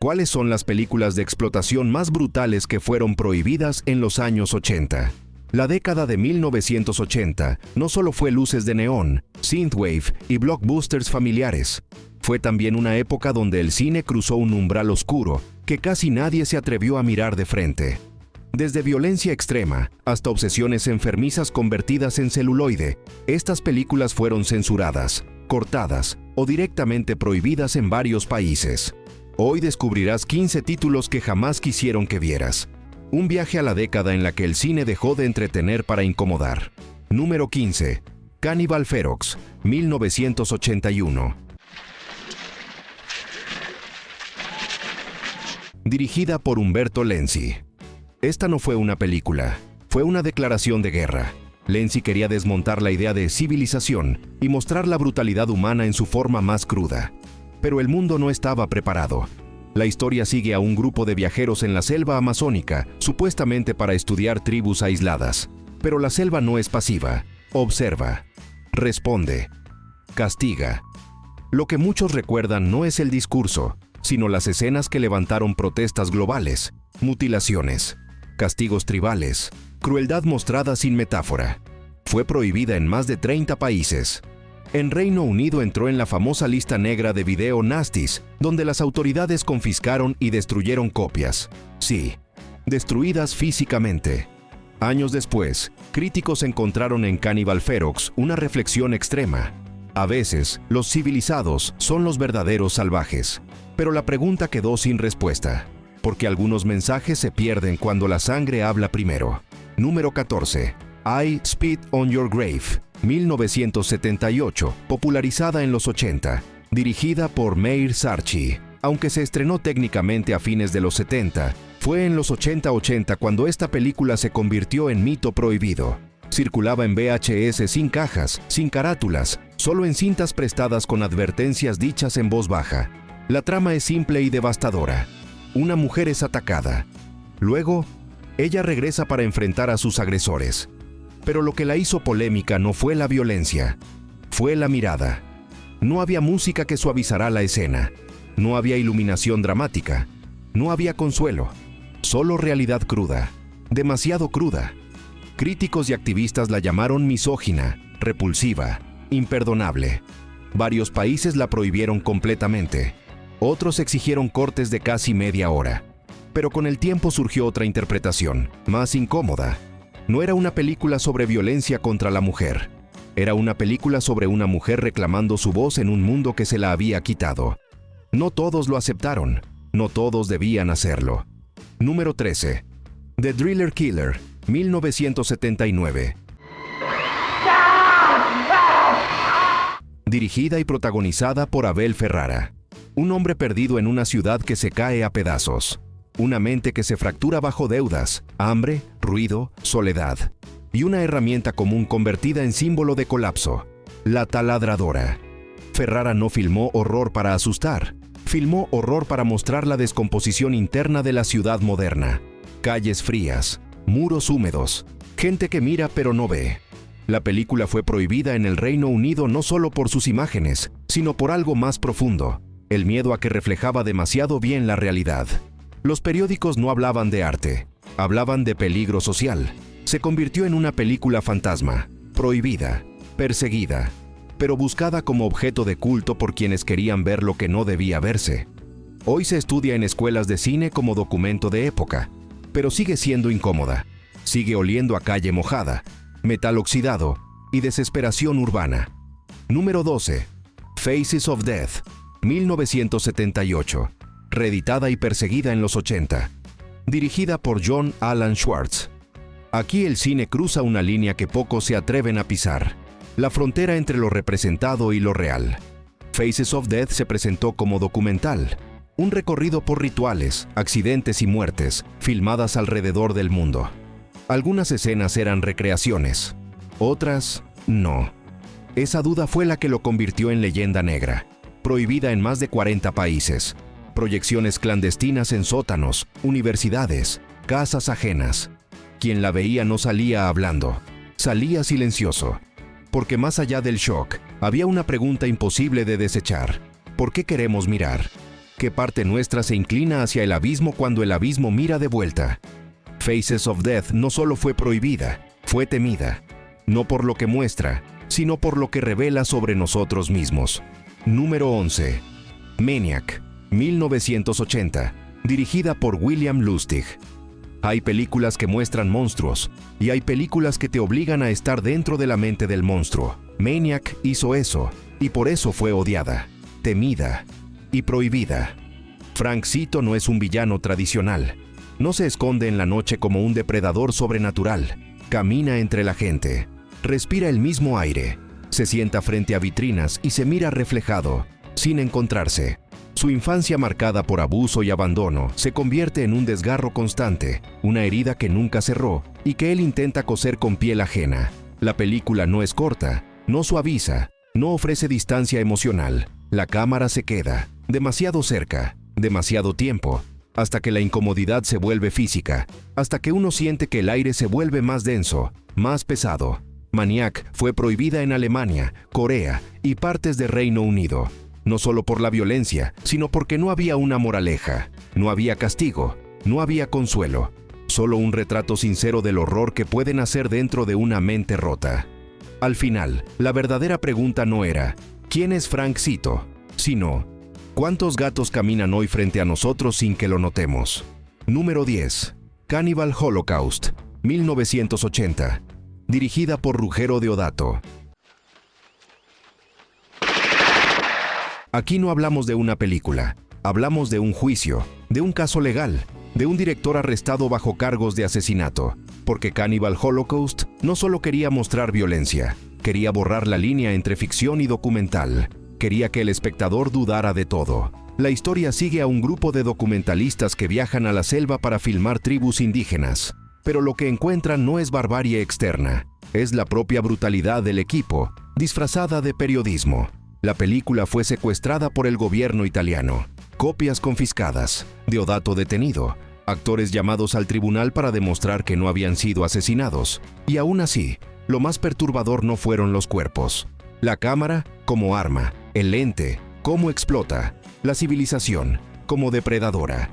¿Cuáles son las películas de explotación más brutales que fueron prohibidas en los años 80? La década de 1980 no solo fue luces de neón, synthwave y blockbusters familiares. Fue también una época donde el cine cruzó un umbral oscuro que casi nadie se atrevió a mirar de frente. Desde violencia extrema hasta obsesiones enfermizas convertidas en celuloide, estas películas fueron censuradas, cortadas o directamente prohibidas en varios países. Hoy descubrirás 15 títulos que jamás quisieron que vieras. Un viaje a la década en la que el cine dejó de entretener para incomodar. Número 15. Cannibal Ferox, 1981. Dirigida por Umberto Lenzi. Esta no fue una película, fue una declaración de guerra. Lenzi quería desmontar la idea de civilización y mostrar la brutalidad humana en su forma más cruda. Pero el mundo no estaba preparado. La historia sigue a un grupo de viajeros en la selva amazónica, supuestamente para estudiar tribus aisladas. Pero la selva no es pasiva, observa, responde, castiga. Lo que muchos recuerdan no es el discurso, sino las escenas que levantaron protestas globales, mutilaciones, castigos tribales, crueldad mostrada sin metáfora. Fue prohibida en más de 30 países. En Reino Unido entró en la famosa lista negra de video nasties, donde las autoridades confiscaron y destruyeron copias. Sí, destruidas físicamente. Años después, críticos encontraron en Cannibal Ferox una reflexión extrema. A veces, los civilizados son los verdaderos salvajes. Pero la pregunta quedó sin respuesta, porque algunos mensajes se pierden cuando la sangre habla primero. Número 14. I Spit on Your Grave, 1978, popularizada en los 80, dirigida por Meir Sarchi. Aunque se estrenó técnicamente a fines de los 70, fue en los 80 cuando esta película se convirtió en mito prohibido. Circulaba en VHS sin cajas, sin carátulas, solo en cintas prestadas con advertencias dichas en voz baja. La trama es simple y devastadora. Una mujer es atacada. Luego, ella regresa para enfrentar a sus agresores. Pero lo que la hizo polémica no fue la violencia, fue la mirada. No había música que suavizara la escena, no había iluminación dramática, no había consuelo, solo realidad cruda, demasiado cruda. Críticos y activistas la llamaron misógina, repulsiva, imperdonable. Varios países la prohibieron completamente. Otros exigieron cortes de casi media hora. Pero con el tiempo surgió otra interpretación, más incómoda. No era una película sobre violencia contra la mujer. Era una película sobre una mujer reclamando su voz en un mundo que se la había quitado. No todos lo aceptaron. No todos debían hacerlo. Número 13. The Driller Killer, 1979. Dirigida y protagonizada por Abel Ferrara. Un hombre perdido en una ciudad que se cae a pedazos. Una mente que se fractura bajo deudas, hambre, ruido, soledad. Y una herramienta común convertida en símbolo de colapso, la taladradora. Ferrara no filmó horror para asustar, filmó horror para mostrar la descomposición interna de la ciudad moderna. Calles frías, muros húmedos, gente que mira pero no ve. La película fue prohibida en el Reino Unido no solo por sus imágenes, sino por algo más profundo, el miedo a que reflejaba demasiado bien la realidad. Los periódicos no hablaban de arte, hablaban de peligro social. Se convirtió en una película fantasma, prohibida, perseguida, pero buscada como objeto de culto por quienes querían ver lo que no debía verse. Hoy se estudia en escuelas de cine como documento de época, pero sigue siendo incómoda. Sigue oliendo a calle mojada, metal oxidado y desesperación urbana. Número 12. Faces of Death, 1978. Reeditada y perseguida en los 80. Dirigida por John Alan Schwartz. Aquí el cine cruza una línea que pocos se atreven a pisar. La frontera entre lo representado y lo real. Faces of Death se presentó como documental. Un recorrido por rituales, accidentes y muertes, filmadas alrededor del mundo. Algunas escenas eran recreaciones. Otras, no. Esa duda fue la que lo convirtió en leyenda negra. Prohibida en más de 40 países. Proyecciones clandestinas en sótanos, universidades, casas ajenas. Quien la veía no salía hablando, salía silencioso. Porque más allá del shock, había una pregunta imposible de desechar. ¿Por qué queremos mirar? ¿Qué parte nuestra se inclina hacia el abismo cuando el abismo mira de vuelta? Faces of Death no solo fue prohibida, fue temida. No por lo que muestra, sino por lo que revela sobre nosotros mismos. Número 11. Maniac, 1980, dirigida por William Lustig. Hay películas que muestran monstruos, y hay películas que te obligan a estar dentro de la mente del monstruo. Maniac hizo eso, y por eso fue odiada, temida y prohibida. Frank Zito no es un villano tradicional. No se esconde en la noche como un depredador sobrenatural. Camina entre la gente. Respira el mismo aire, se sienta frente a vitrinas y se mira reflejado, sin encontrarse. Su infancia marcada por abuso y abandono se convierte en un desgarro constante, una herida que nunca cerró y que él intenta coser con piel ajena. La película no es corta, no suaviza, no ofrece distancia emocional. La cámara se queda, demasiado cerca, demasiado tiempo, hasta que la incomodidad se vuelve física, hasta que uno siente que el aire se vuelve más denso, más pesado. Maniac fue prohibida en Alemania, Corea y partes de Reino Unido, no solo por la violencia, sino porque no había una moraleja, no había castigo, no había consuelo, solo un retrato sincero del horror que puede nacer dentro de una mente rota. Al final, la verdadera pregunta no era ¿quién es Frank Zito?, sino ¿cuántos gatos caminan hoy frente a nosotros sin que lo notemos? Número 10. Cannibal Holocaust, 1980. Dirigida por Ruggero Deodato. Aquí no hablamos de una película, hablamos de un juicio, de un caso legal, de un director arrestado bajo cargos de asesinato, porque Cannibal Holocaust no solo quería mostrar violencia, quería borrar la línea entre ficción y documental, quería que el espectador dudara de todo. La historia sigue a un grupo de documentalistas que viajan a la selva para filmar tribus indígenas. Pero lo que encuentran no es barbarie externa, es la propia brutalidad del equipo, disfrazada de periodismo. La película fue secuestrada por el gobierno italiano, copias confiscadas, Deodato detenido, actores llamados al tribunal para demostrar que no habían sido asesinados. Y aún así, lo más perturbador no fueron los cuerpos. La cámara como arma, el lente como explota, la civilización como depredadora.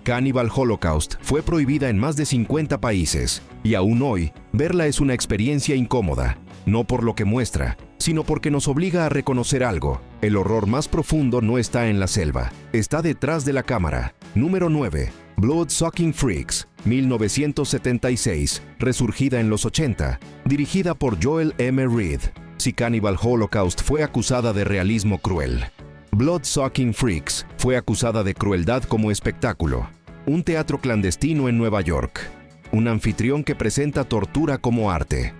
Cannibal Holocaust fue prohibida en más de 50 países, y aún hoy, verla es una experiencia incómoda, no por lo que muestra, sino porque nos obliga a reconocer algo. El horror más profundo no está en la selva, está detrás de la cámara. Número 9. Blood-Sucking Freaks, 1976, resurgida en los 80, dirigida por Joel M. Reed. Si Cannibal Holocaust fue acusada de realismo cruel, Blood-Sucking Freaks fue acusada de crueldad como espectáculo. Un teatro clandestino en Nueva York. Un anfitrión que presenta tortura como arte.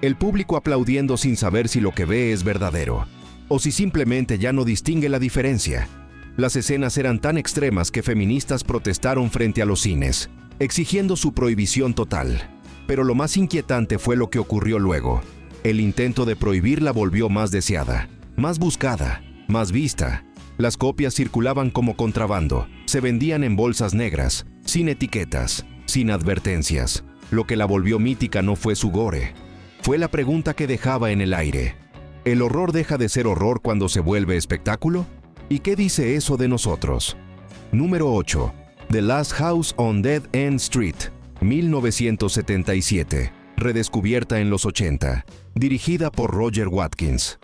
El público aplaudiendo sin saber si lo que ve es verdadero, o si simplemente ya no distingue la diferencia. Las escenas eran tan extremas que feministas protestaron frente a los cines, exigiendo su prohibición total. Pero lo más inquietante fue lo que ocurrió luego. El intento de prohibirla volvió más deseada, más buscada, más vista. Las copias circulaban como contrabando, se vendían en bolsas negras, sin etiquetas, sin advertencias. Lo que la volvió mítica no fue su gore, fue la pregunta que dejaba en el aire. ¿El horror deja de ser horror cuando se vuelve espectáculo? ¿Y qué dice eso de nosotros? Número 8. The Last House on Dead End Street, 1977, redescubierta en los 80, dirigida por Roger Watkins.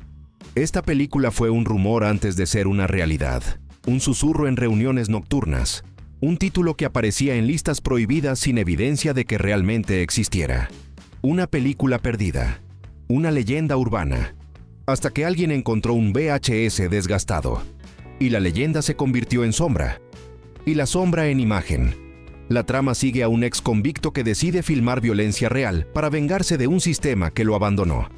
Esta película fue un rumor antes de ser una realidad, un susurro en reuniones nocturnas, un título que aparecía en listas prohibidas sin evidencia de que realmente existiera. Una película perdida, una leyenda urbana, hasta que alguien encontró un VHS desgastado, y la leyenda se convirtió en sombra, y la sombra en imagen. La trama sigue a un ex convicto que decide filmar violencia real para vengarse de un sistema que lo abandonó.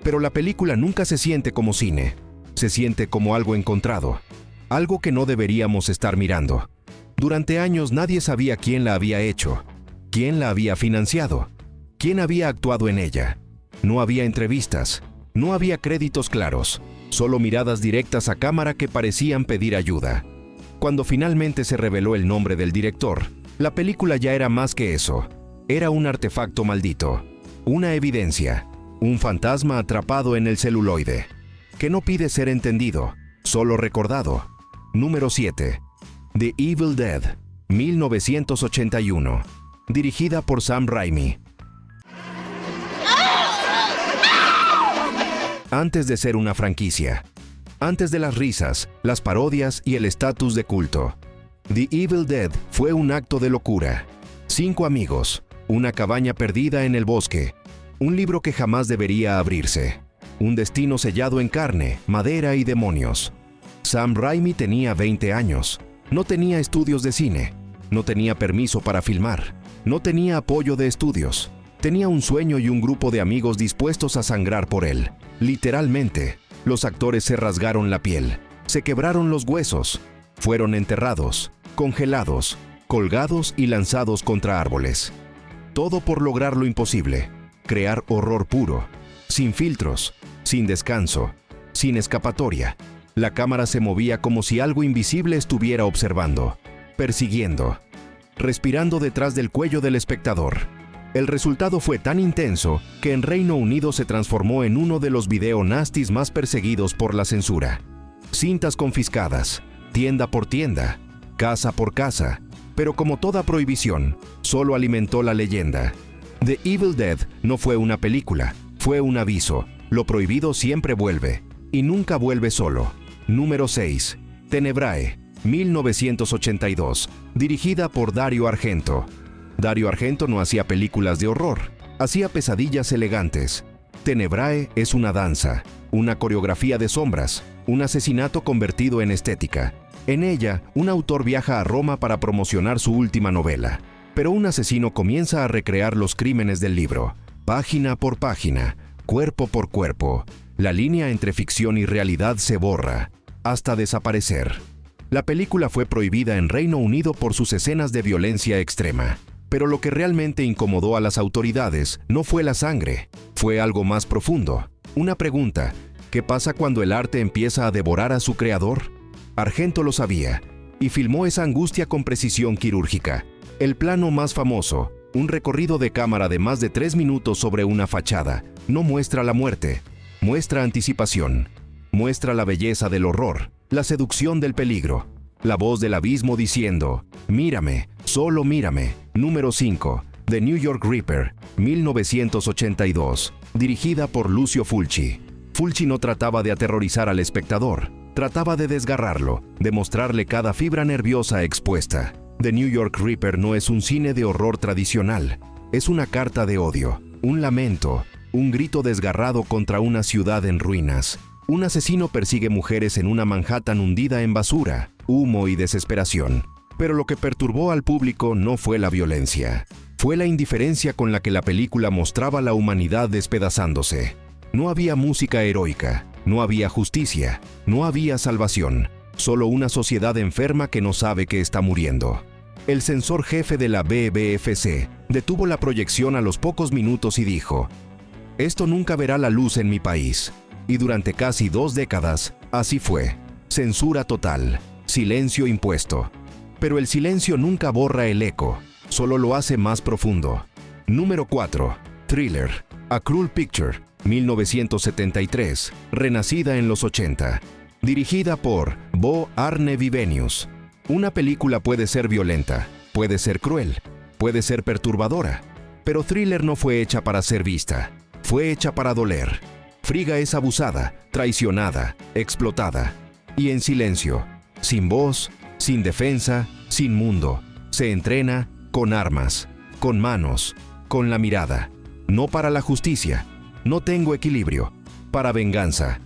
Pero la película nunca se siente como cine, se siente como algo encontrado, algo que no deberíamos estar mirando. Durante años nadie sabía quién la había hecho, quién la había financiado, quién había actuado en ella. No había entrevistas, no había créditos claros, solo miradas directas a cámara que parecían pedir ayuda. Cuando finalmente se reveló el nombre del director, la película ya era más que eso. Era un artefacto maldito, una evidencia, un fantasma atrapado en el celuloide, que no pide ser entendido, solo recordado. Número 7. The Evil Dead, 1981, dirigida por Sam Raimi. Antes de ser una franquicia, antes de las risas, las parodias y el estatus de culto, The Evil Dead fue un acto de locura. 5 amigos, una cabaña perdida en el bosque, un libro que jamás debería abrirse, un destino sellado en carne, madera y demonios. Sam Raimi tenía 20 años, no tenía estudios de cine, no tenía permiso para filmar, no tenía apoyo de estudios. Tenía un sueño y un grupo de amigos dispuestos a sangrar por él. Literalmente, los actores se rasgaron la piel, se quebraron los huesos, fueron enterrados, congelados, colgados y lanzados contra árboles. Todo por lograr lo imposible, crear horror puro, sin filtros, sin descanso, sin escapatoria. La cámara se movía como si algo invisible estuviera observando, persiguiendo, respirando detrás del cuello del espectador. El resultado fue tan intenso que en Reino Unido se transformó en uno de los video nasties más perseguidos por la censura. Cintas confiscadas, tienda por tienda, casa por casa, pero como toda prohibición, solo alimentó la leyenda. The Evil Dead no fue una película, fue un aviso. Lo prohibido siempre vuelve, y nunca vuelve solo. Número 6. Tenebrae, 1982, dirigida por Dario Argento. Dario Argento no hacía películas de horror, hacía pesadillas elegantes. Tenebrae es una danza, una coreografía de sombras, un asesinato convertido en estética. En ella, un autor viaja a Roma para promocionar su última novela, pero un asesino comienza a recrear los crímenes del libro, página por página, cuerpo por cuerpo. La línea entre ficción y realidad se borra, hasta desaparecer. La película fue prohibida en Reino Unido por sus escenas de violencia extrema. Pero lo que realmente incomodó a las autoridades no fue la sangre, fue algo más profundo. Una pregunta: ¿qué pasa cuando el arte empieza a devorar a su creador? Argento lo sabía, y filmó esa angustia con precisión quirúrgica. El plano más famoso, un recorrido de cámara de más de 3 minutos sobre una fachada, no muestra la muerte, muestra anticipación, muestra la belleza del horror, la seducción del peligro, la voz del abismo diciendo: mírame, solo mírame. Número 5. The New York Reaper, 1982, dirigida por Lucio Fulci. Fulci no trataba de aterrorizar al espectador, trataba de desgarrarlo, de mostrarle cada fibra nerviosa expuesta. The New York Reaper no es un cine de horror tradicional, es una carta de odio, un lamento, un grito desgarrado contra una ciudad en ruinas. Un asesino persigue mujeres en una Manhattan hundida en basura, humo y desesperación. Pero lo que perturbó al público no fue la violencia, fue la indiferencia con la que la película mostraba la humanidad despedazándose. No había música heroica, no había justicia, no había salvación, solo una sociedad enferma que no sabe que está muriendo. El censor jefe de la BBFC detuvo la proyección a los pocos minutos y dijo: «Esto nunca verá la luz en mi país». Y durante casi 2 décadas, así fue. Censura total, silencio impuesto. Pero el silencio nunca borra el eco, solo lo hace más profundo. Número 4. Thriller, A Cruel Picture, 1973, renacida en los 80. Dirigida por Bo Arne Vivenius. Una película puede ser violenta, puede ser cruel, puede ser perturbadora, pero Thriller no fue hecha para ser vista, fue hecha para doler. Frigga es abusada, traicionada, explotada, y en silencio, sin voz, sin defensa, sin mundo. Se entrena con armas, con manos, con la mirada. No para la justicia, no tengo equilibrio, para venganza.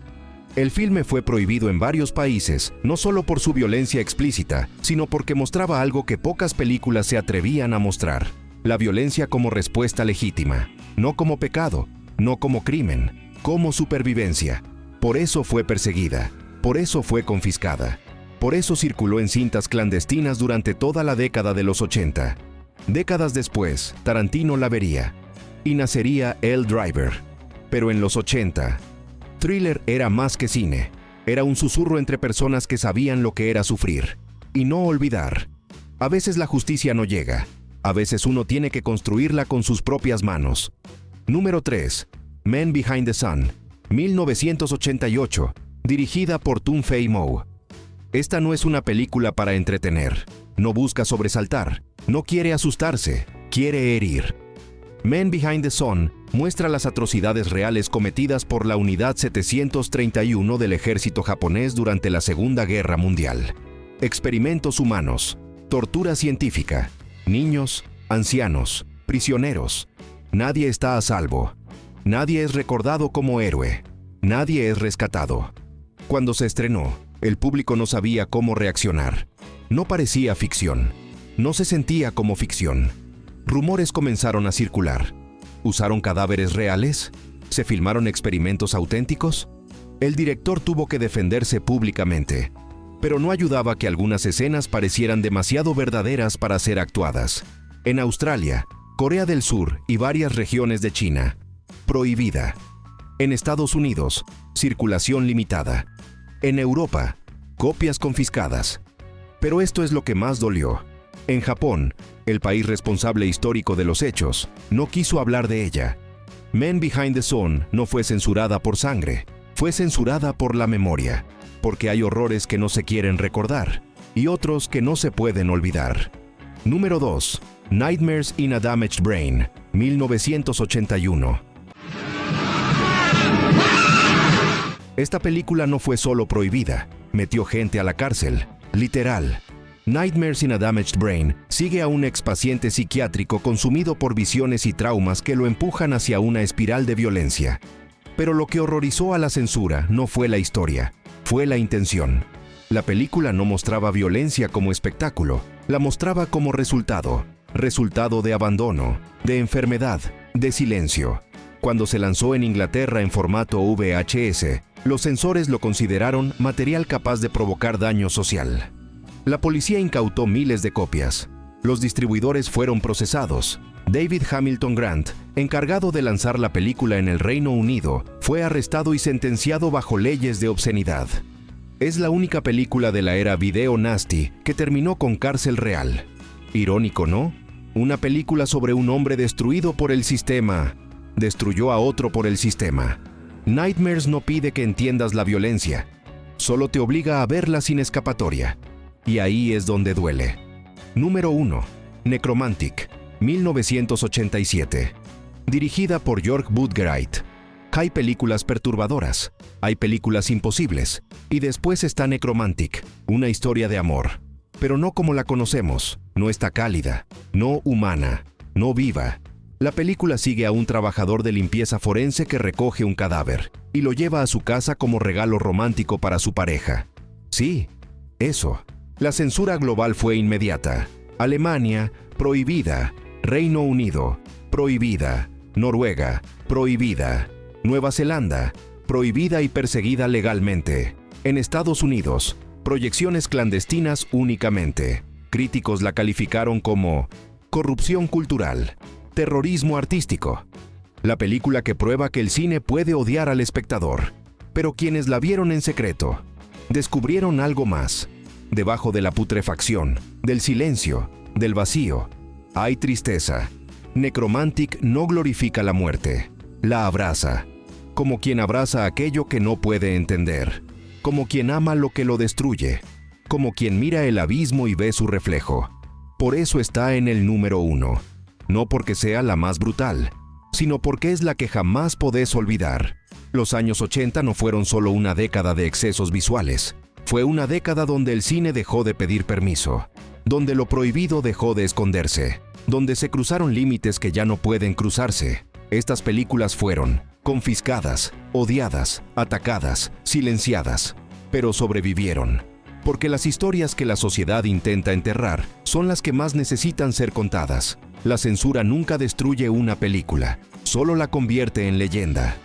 El filme fue prohibido en varios países, no solo por su violencia explícita, sino porque mostraba algo que pocas películas se atrevían a mostrar: la violencia como respuesta legítima, no como pecado, no como crimen, como supervivencia. Por eso fue perseguida, por eso fue confiscada, por eso circuló en cintas clandestinas durante toda la década de los 80. Décadas después, Tarantino la vería, y nacería El Driver. Pero en los 80, Thriller era más que cine, era un susurro entre personas que sabían lo que era sufrir. Y no olvidar. A veces la justicia no llega, a veces uno tiene que construirla con sus propias manos. Número 3. Men Behind the Sun, 1988, dirigida por Tung Fei Mo. Esta no es una película para entretener. No busca sobresaltar. No quiere asustarse. Quiere herir. Men Behind the Sun muestra las atrocidades reales cometidas por la Unidad 731 del ejército japonés durante la Segunda Guerra Mundial. Experimentos humanos, tortura científica, niños, ancianos, prisioneros. Nadie está a salvo. Nadie es recordado como héroe. Nadie es rescatado. Cuando se estrenó, el público no sabía cómo reaccionar. No parecía ficción. No se sentía como ficción. Rumores comenzaron a circular. ¿Usaron cadáveres reales? ¿Se filmaron experimentos auténticos? El director tuvo que defenderse públicamente. Pero no ayudaba que algunas escenas parecieran demasiado verdaderas para ser actuadas. En Australia, Corea del Sur y varias regiones de China, prohibida. En Estados Unidos, circulación limitada. En Europa, copias confiscadas. Pero esto es lo que más dolió. En Japón, el país responsable histórico de los hechos, no quiso hablar de ella. Men Behind the Sun no fue censurada por sangre, fue censurada por la memoria, porque hay horrores que no se quieren recordar y otros que no se pueden olvidar. Número 2. Nightmares in a Damaged Brain, 1981. Esta película no fue solo prohibida, metió gente a la cárcel, literal. Nightmares in a Damaged Brain sigue a un expaciente psiquiátrico consumido por visiones y traumas que lo empujan hacia una espiral de violencia. Pero lo que horrorizó a la censura no fue la historia, fue la intención. La película no mostraba violencia como espectáculo, la mostraba como resultado de abandono, de enfermedad, de silencio. Cuando se lanzó en Inglaterra en formato VHS, los censores lo consideraron material capaz de provocar daño social. La policía incautó miles de copias. Los distribuidores fueron procesados. David Hamilton Grant, encargado de lanzar la película en el Reino Unido, fue arrestado y sentenciado bajo leyes de obscenidad. Es la única película de la era video nasty que terminó con cárcel real. Irónico, ¿no? Una película sobre un hombre destruido por el sistema. Destruyó a otro por el sistema. Nightmares no pide que entiendas la violencia. Solo te obliga a verla sin escapatoria. Y ahí es donde duele. Número 1. Necromantic, 1987. Dirigida por Jörg Buttgereit. Hay películas perturbadoras, hay películas imposibles, y después está Necromantic, una historia de amor. Pero no como la conocemos, no está cálida, no humana, no viva. La película sigue a un trabajador de limpieza forense que recoge un cadáver y lo lleva a su casa como regalo romántico para su pareja. Sí, eso. La censura global fue inmediata. Alemania, prohibida. Reino Unido, prohibida. Noruega, prohibida. Nueva Zelanda, prohibida y perseguida legalmente. En Estados Unidos, proyecciones clandestinas únicamente. Críticos la calificaron como corrupción cultural, terrorismo artístico. La película que prueba que el cine puede odiar al espectador. Pero quienes la vieron en secreto, descubrieron algo más. Debajo de la putrefacción, del silencio, del vacío, hay tristeza. Necromantic no glorifica la muerte, la abraza, como quien abraza aquello que no puede entender, como quien ama lo que lo destruye, como quien mira el abismo y ve su reflejo. Por eso está en el número 1, no porque sea la más brutal, sino porque es la que jamás podés olvidar. Los años 80 no fueron solo una década de excesos visuales. Fue una década donde el cine dejó de pedir permiso, donde lo prohibido dejó de esconderse, donde se cruzaron límites que ya no pueden cruzarse. Estas películas fueron confiscadas, odiadas, atacadas, silenciadas, pero sobrevivieron. Porque las historias que la sociedad intenta enterrar son las que más necesitan ser contadas. La censura nunca destruye una película, solo la convierte en leyenda.